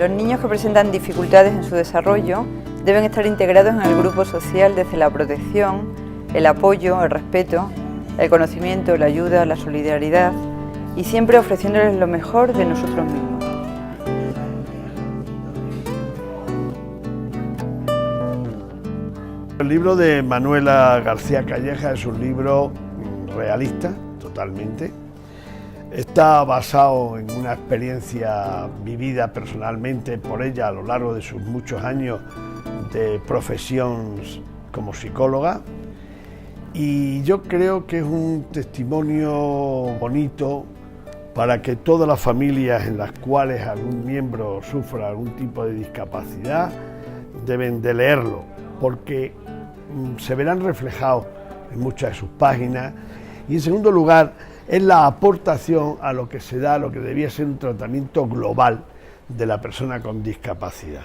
Los niños que presentan dificultades en su desarrollo deben estar integrados en el grupo social desde la protección, el apoyo, el respeto, el conocimiento, la ayuda, la solidaridad y siempre ofreciéndoles lo mejor de nosotros mismos. El libro de Manuela García Calleja es un libro realista, totalmente. Está basado en una experiencia vivida personalmente por ella a lo largo de sus muchos años de profesión como psicóloga, y yo creo que es un testimonio bonito para que todas las familias en las cuales algún miembro sufra algún tipo de discapacidad deben de leerlo, porque se verán reflejados en muchas de sus páginas. Y en segundo lugar, es la aportación a lo que se da, lo que debía ser un tratamiento global de la persona con discapacidad.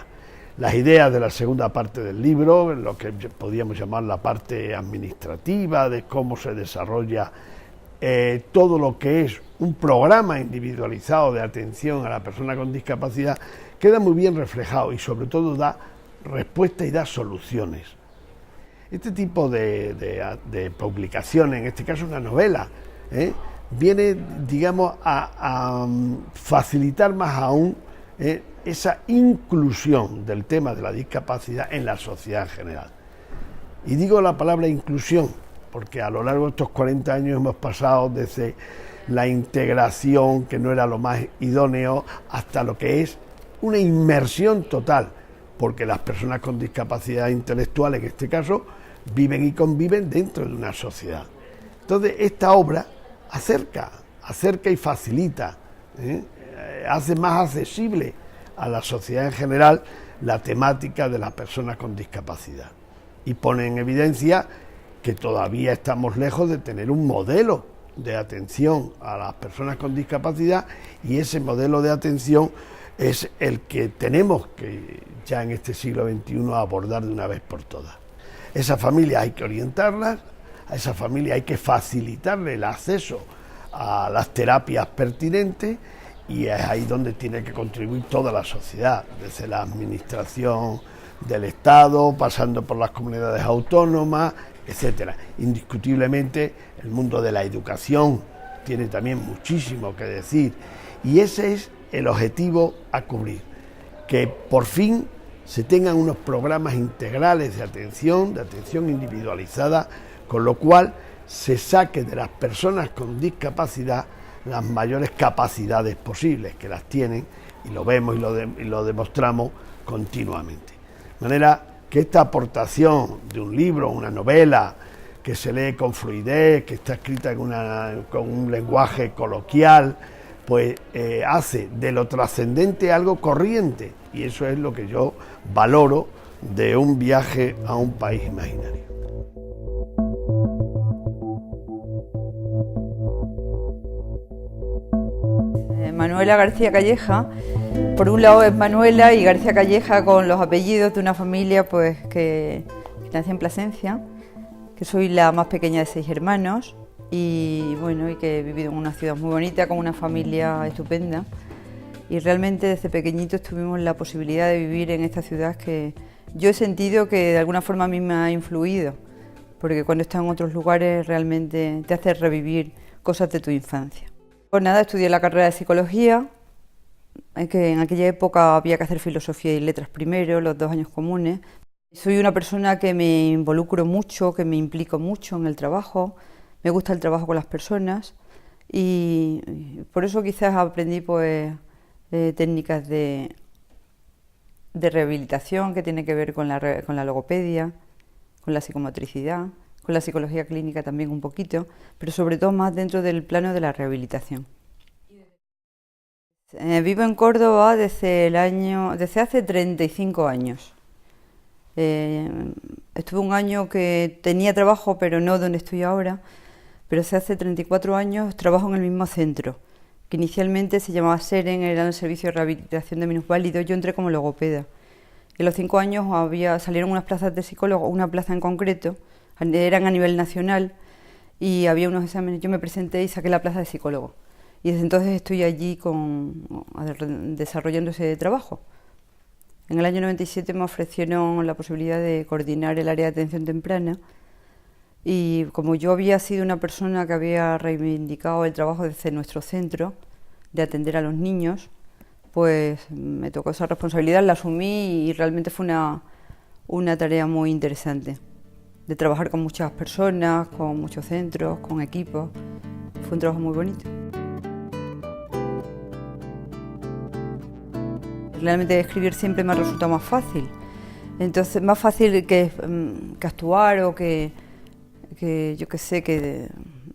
Las ideas de la segunda parte del libro, lo que podríamos llamar la parte administrativa, de cómo se desarrolla todo lo que es un programa individualizado de atención a la persona con discapacidad, queda muy bien reflejado y sobre todo da respuestas y da soluciones. Este tipo de publicaciones, en este caso una novela, viene, digamos, a facilitar más aún esa inclusión del tema de la discapacidad en la sociedad en general. Y digo la palabra inclusión porque a lo largo de estos 40 años hemos pasado desde la integración, que no era lo más idóneo, hasta lo que es una inmersión total, porque las personas con discapacidad intelectual, en este caso, viven y conviven dentro de una sociedad. Entonces, esta obra acerca y facilita, hace más accesible a la sociedad en general la temática de las personas con discapacidad y pone en evidencia que todavía estamos lejos de tener un modelo de atención a las personas con discapacidad, y ese modelo de atención es el que tenemos que ya en este siglo XXI abordar de una vez por todas. Esas familias hay que orientarlas, a esas familias hay que facilitarle el acceso a las terapias pertinentes, y es ahí donde tiene que contribuir toda la sociedad, desde la administración del Estado, pasando por las comunidades autónomas, etcétera. Indiscutiblemente el mundo de la educación tiene también muchísimo que decir, y ese es el objetivo a cubrir, que por fin se tengan unos programas integrales de atención individualizada, con lo cual se saque de las personas con discapacidad las mayores capacidades posibles, que las tienen, y lo vemos y lo demostramos continuamente. De manera que esta aportación de un libro, una novela, que se lee con fluidez, que está escrita con un lenguaje coloquial, pues hace de lo trascendente algo corriente, y eso es lo que yo valoro de un viaje a un país imaginario. Manuela García Calleja, por un lado es Manuela y García Calleja con los apellidos de una familia pues que nació en Plasencia, que soy la más pequeña de 6 hermanos y bueno, y que he vivido en una ciudad muy bonita con una familia estupenda, y realmente desde pequeñitos tuvimos la posibilidad de vivir en esta ciudad que yo he sentido que de alguna forma a mí me ha influido, porque cuando estás en otros lugares realmente te hace revivir cosas de tu infancia. Pues nada, estudié la carrera de psicología, que en aquella época había que hacer filosofía y letras primero, los 2 años comunes. Soy una persona que me involucro mucho, que me implico mucho en el trabajo, me gusta el trabajo con las personas, y por eso quizás aprendí pues técnicas de rehabilitación que tienen que ver con la logopedia, con la psicomotricidad, con la psicología clínica también un poquito, pero sobre todo más dentro del plano de la rehabilitación. Vivo en Córdoba desde hace 35 años. Estuve un año que tenía trabajo, pero no donde estoy ahora, pero hace 34 años trabajo en el mismo centro, que inicialmente se llamaba SEREN, era el Servicio de Rehabilitación de Minusválidos. Yo entré como logopeda. En los 5 años salieron unas plazas de psicólogo, una plaza en concreto, eran a nivel nacional, y había unos exámenes, yo me presenté y saqué la plaza de psicólogo. Y desde entonces estoy allí desarrollando ese trabajo, En el año 97 me ofrecieron la posibilidad de coordinar el área de atención temprana y como yo había sido una persona que había reivindicado el trabajo desde nuestro centro de atender a los niños, pues me tocó esa responsabilidad, la asumí y realmente fue una tarea muy interesante, de trabajar con muchas personas, con muchos centros, con equipos. Fue un trabajo muy bonito. Realmente escribir siempre me ha resultado más fácil. Entonces, más fácil que actuar o que yo qué sé, que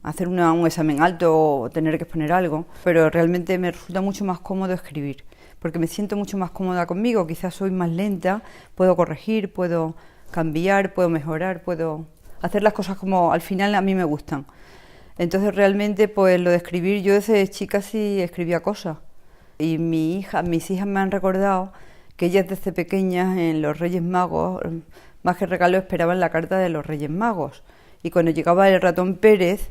hacer un examen alto o tener que exponer algo. Pero realmente me resulta mucho más cómodo escribir, porque me siento mucho más cómoda conmigo. Quizás soy más lenta, puedo corregir, puedo cambiar, puedo mejorar, puedo hacer las cosas como al final a mí me gustan. Entonces realmente pues lo de escribir, yo desde chica sí escribía cosas. Y mis hijas me han recordado que ellas desde pequeñas en los Reyes Magos, más que regalo, esperaban la carta de los Reyes Magos. Y cuando llegaba el ratón Pérez,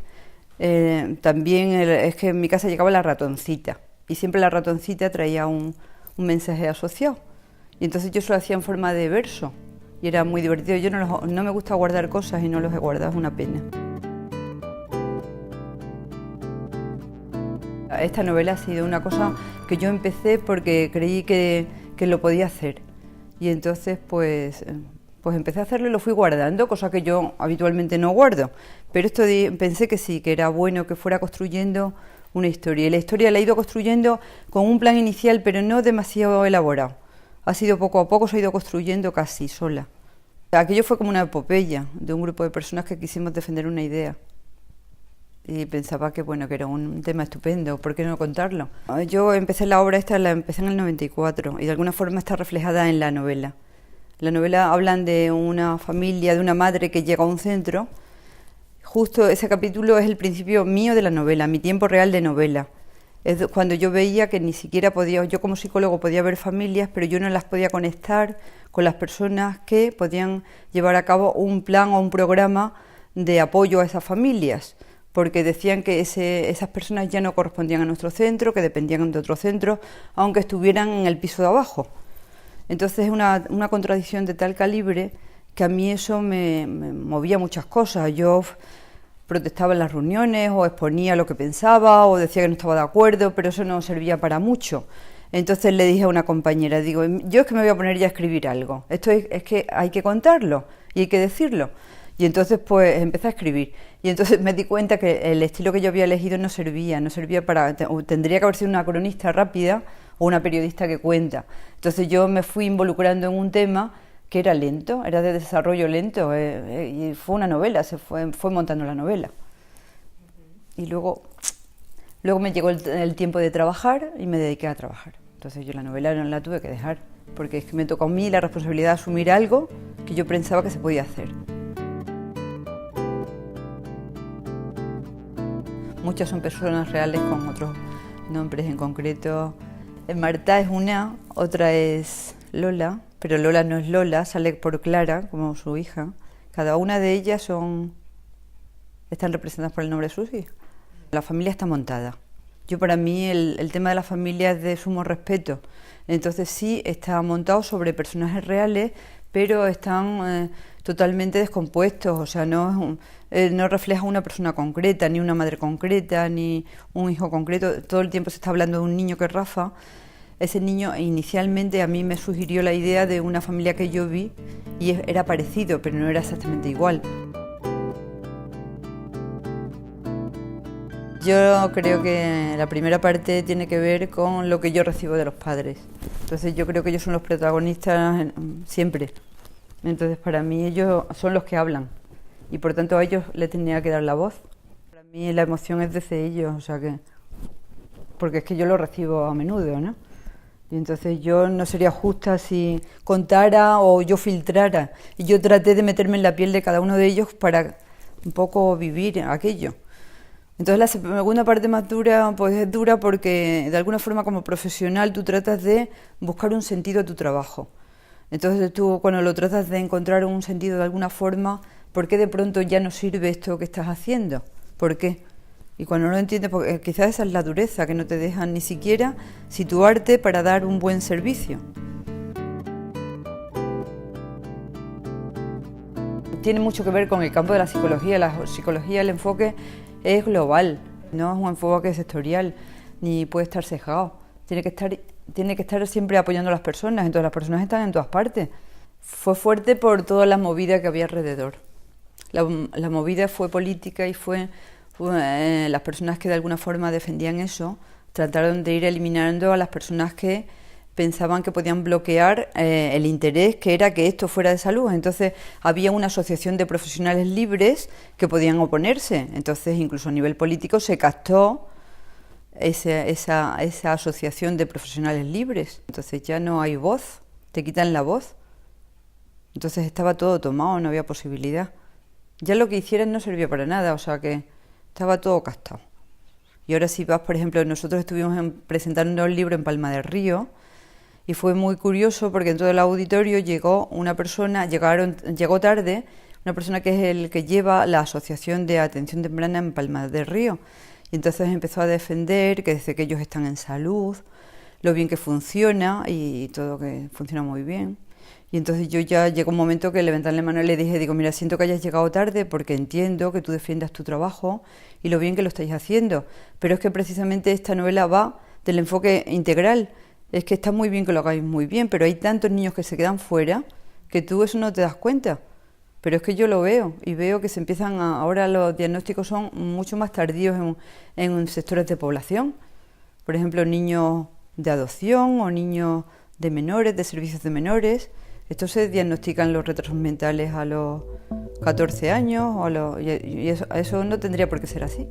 también es que en mi casa llegaba la ratoncita. Y siempre la ratoncita traía un mensaje asociado. Y entonces yo se lo hacía en forma de verso. Y era muy divertido. Yo no me gusta guardar cosas y no los he guardado, es una pena. Esta novela ha sido una cosa que yo empecé porque creí que lo podía hacer. Y entonces pues empecé a hacerlo y lo fui guardando, cosa que yo habitualmente no guardo. Pero esto pensé que sí, que era bueno que fuera construyendo una historia. Y la historia la he ido construyendo con un plan inicial, pero no demasiado elaborado. Ha sido poco a poco, se ha ido construyendo casi sola. Aquello fue como una epopeya de un grupo de personas que quisimos defender una idea. Y pensaba que bueno, que era un tema estupendo, ¿por qué no contarlo? Yo empecé la obra esta, la empecé en el 94 y de alguna forma está reflejada en la novela. La novela hablan de una familia, de una madre que llega a un centro. Justo ese capítulo es el principio mío de la novela, mi tiempo real de novela. Es cuando yo veía que ni siquiera podía, yo como psicólogo podía ver familias, pero yo no las podía conectar con las personas que podían llevar a cabo un plan o un programa de apoyo a esas familias, porque decían que esas personas ya no correspondían a nuestro centro, que dependían de otro centro, aunque estuvieran en el piso de abajo. Entonces es una contradicción de tal calibre que a mí eso me movía muchas cosas. Yo protestaba en las reuniones o exponía lo que pensaba o decía que no estaba de acuerdo, pero eso no servía para mucho. Entonces le dije a una compañera, digo, yo es que me voy a poner ya a escribir algo. Esto es que hay que contarlo y hay que decirlo. Y entonces pues empecé a escribir. Y entonces me di cuenta que el estilo que yo había elegido no servía para... Tendría que haber sido una cronista rápida o una periodista que cuenta. Entonces yo me fui involucrando en un tema que era lento, era de desarrollo lento, y fue una novela, fue montando la novela. Y luego me llegó el tiempo de trabajar y me dediqué a trabajar. Entonces yo la novela no la tuve que dejar, porque es que me tocó a mí la responsabilidad de asumir algo que yo pensaba que se podía hacer. Muchas son personas reales con otros nombres en concreto. Marta es una, otra es Lola, pero Lola no es Lola, sale por Clara, como su hija. Cada una de ellas están representadas por el nombre de sus hijas. La familia está montada. Para mí el tema de la familia es de sumo respeto. Entonces sí, está montado sobre personajes reales, pero están totalmente descompuestos, o sea, no refleja una persona concreta, ni una madre concreta, ni un hijo concreto. Todo el tiempo se está hablando de un niño que es Rafa. Ese niño inicialmente a mí me sugirió la idea de una familia que yo vi y era parecido, pero no era exactamente igual. Yo creo que la primera parte tiene que ver con lo que yo recibo de los padres. Entonces yo creo que ellos son los protagonistas siempre. Entonces para mí ellos son los que hablan y por tanto a ellos les tenía que dar la voz. Para mí la emoción es desde ellos, o sea que... Porque es que yo lo recibo a menudo, ¿no? Y entonces yo no sería justa si contara o yo filtrara. Y yo traté de meterme en la piel de cada uno de ellos para un poco vivir aquello. Entonces la segunda parte más dura, pues es dura porque de alguna forma como profesional tú tratas de buscar un sentido a tu trabajo. Entonces tú cuando lo tratas de encontrar un sentido de alguna forma, ¿por qué de pronto ya no sirve esto que estás haciendo? ¿Por qué? Y cuando no lo entiendes, porque quizás esa es la dureza, que no te dejan ni siquiera situarte para dar un buen servicio. Tiene mucho que ver con el campo de la psicología. La psicología, el enfoque es global, no es un enfoque sectorial, ni puede estar sesgado. Tiene que estar siempre apoyando a las personas, entonces las personas están en todas partes. Fue fuerte por toda la movida que había alrededor. La movida fue política y fue las personas que de alguna forma defendían eso, trataron de ir eliminando a las personas que pensaban que podían bloquear el interés que era que esto fuera de salud. Entonces había una asociación de profesionales libres que podían oponerse. Entonces incluso a nivel político se captó esa asociación de profesionales libres. Entonces ya no hay voz, te quitan la voz. Entonces estaba todo tomado, no había posibilidad. Ya lo que hicieran no servía para nada, o sea que estaba todo captado. Y ahora si vas, por ejemplo, nosotros estuvimos presentando el libro en Palma del Río y fue muy curioso porque en todo el auditorio llegó una persona, llegó tarde, una persona que es el que lleva la Asociación de Atención Temprana en Palma del Río. Y entonces empezó a defender que desde que ellos están en salud, lo bien que funciona y todo que funciona muy bien. Y entonces yo ya llegó un momento que levanté la mano y le dije, digo, mira, siento que hayas llegado tarde porque entiendo que tú defiendas tu trabajo y lo bien que lo estáis haciendo, pero es que precisamente esta novela va del enfoque integral. Es que está muy bien que lo hagáis muy bien, pero hay tantos niños que se quedan fuera que tú eso no te das cuenta. Pero es que yo lo veo y veo que se empiezan ahora los diagnósticos son mucho más tardíos en sectores de población. Por ejemplo, niños de adopción o niños de menores, de servicios de menores. Esto se diagnostican los retrasos mentales a los 14 años y eso no tendría por qué ser así.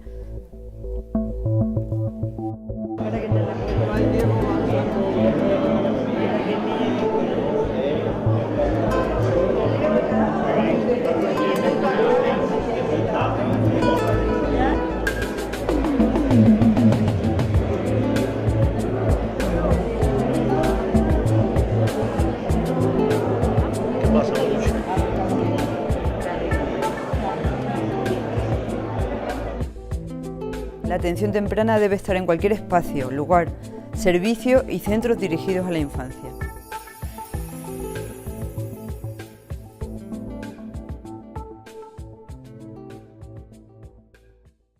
La atención temprana debe estar en cualquier espacio, lugar, servicio y centros dirigidos a la infancia.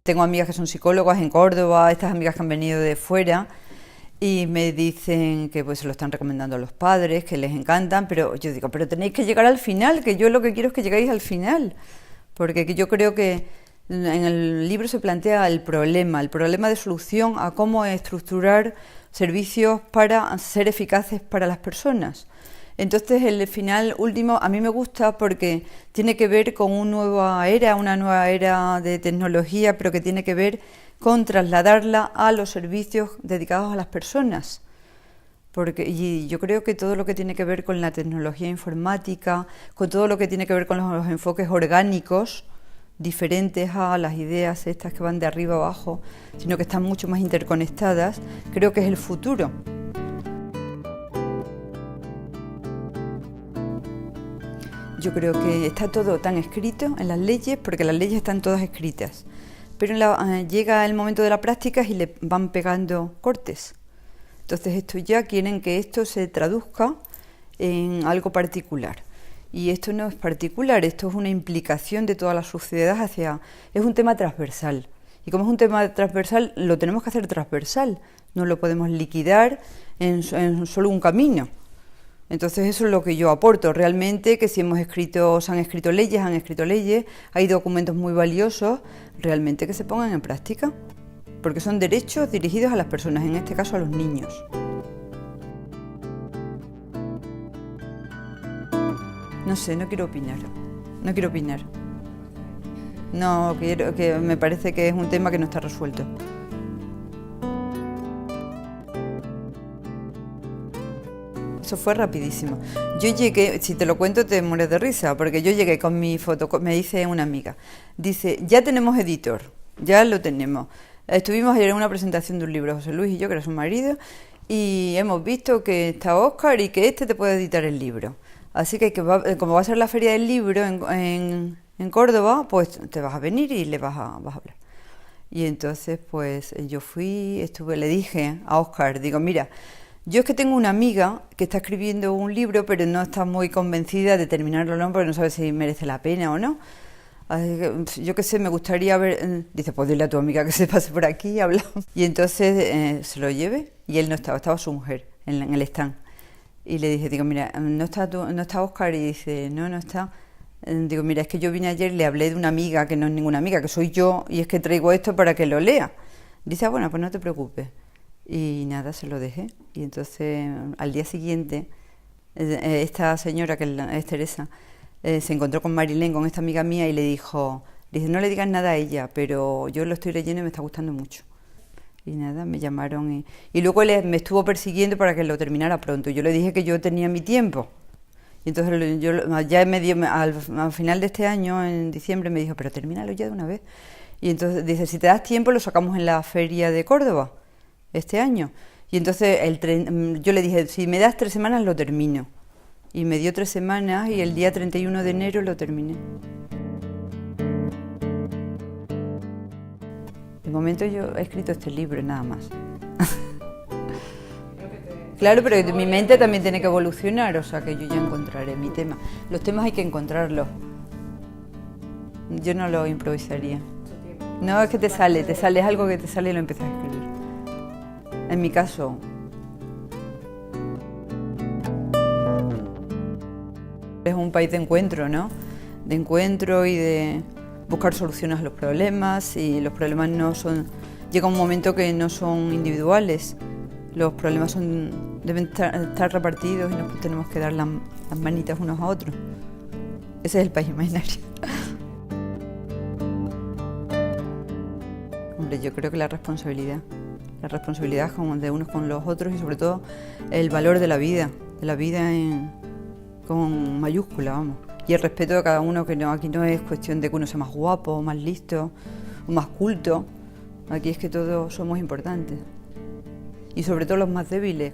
Tengo amigas que son psicólogas en Córdoba, estas amigas que han venido de fuera y me dicen que pues se lo están recomendando a los padres, que les encantan, pero yo digo, pero tenéis que llegar al final, que yo lo que quiero es que lleguéis al final, porque yo creo que en el libro se plantea el problema de solución a cómo estructurar servicios para ser eficaces para las personas. Entonces el final último a mí me gusta porque tiene que ver con una nueva era de tecnología, pero que tiene que ver con trasladarla a los servicios dedicados a las personas. Y yo creo que todo lo que tiene que ver con la tecnología informática, con todo lo que tiene que ver con los enfoques orgánicos, diferentes a las ideas estas que van de arriba a abajo, sino que están mucho más interconectadas, creo que es el futuro. Yo creo que está todo tan escrito en las leyes, porque las leyes están todas escritas, pero llega el momento de la práctica y le van pegando cortes. Entonces ya quieren que esto se traduzca en algo particular. Y esto no es particular, esto es una implicación de toda la sociedad es un tema transversal. Y como es un tema transversal, lo tenemos que hacer transversal, no lo podemos liquidar en solo un camino. Entonces eso es lo que yo aporto, realmente, que si se han escrito leyes, hay documentos muy valiosos, realmente que se pongan en práctica, porque son derechos dirigidos a las personas, en este caso a los niños. No sé, no quiero opinar. No quiero, que me parece que es un tema que no está resuelto. Eso fue rapidísimo. Yo llegué, si te lo cuento te mueres de risa, porque yo llegué con mi foto, me dice una amiga, dice, ya tenemos editor, ya lo tenemos. Estuvimos ayer en una presentación de un libro, José Luis y yo, que era su marido, y hemos visto que está Óscar y que te puede editar el libro. Así que como va a ser la feria del libro en Córdoba, pues te vas a venir y le vas a hablar. Y entonces pues yo le dije a Óscar, digo, mira, Yo es que tengo una amiga que está escribiendo un libro, pero no está muy convencida de terminarlo o no, porque no sabe si merece la pena o no. Yo qué sé, me gustaría ver... Dice, pues dile a tu amiga que se pase por aquí y hablamos. Y entonces se lo llevé y él no estaba, estaba su mujer en el stand. Y le dije, digo, mira, ¿no está Óscar? Y dice, no está. Digo, mira, es que yo vine ayer y le hablé de una amiga, que no es ninguna amiga, que soy yo, y es que traigo esto para que lo lea. Dice, bueno, pues no te preocupes. Y nada, se lo dejé. Y entonces, al día siguiente, esta señora, que es Teresa, se encontró con Marilén, con esta amiga mía, y le dijo, no le digas nada a ella, pero yo lo estoy leyendo y me está gustando mucho. Y nada, me llamaron y luego él me estuvo persiguiendo para que lo terminara pronto. Yo le dije que yo tenía mi tiempo. Y entonces ya al final de este año, en diciembre, me dijo, pero termínalo ya de una vez. Y entonces dice, si te das tiempo lo sacamos en la feria de Córdoba este año. Y entonces yo le dije, si me das 3 semanas lo termino. Y me dio 3 semanas y el día 31 de enero lo terminé. De momento yo he escrito este libro, nada más. Claro, pero mi mente también tiene que evolucionar, o sea que yo ya encontraré mi tema. Los temas hay que encontrarlos. Yo no lo improvisaría. No, es que te sale, es algo que te sale y lo empiezas a escribir. En mi caso... Es un país de encuentro, ¿no? De encuentro y de buscar soluciones a los problemas, y los problemas no son... Llega un momento que no son individuales, los problemas deben estar repartidos y nos tenemos que dar las manitas unos a otros. Ese es el país imaginario. Hombre, yo creo que la responsabilidad como de unos con los otros, y sobre todo el valor de la vida con mayúscula, vamos. Y el respeto de cada uno, que no, aquí no es cuestión de que uno sea más guapo, o más listo, o más culto. Aquí es que todos somos importantes. Y sobre todo los más débiles.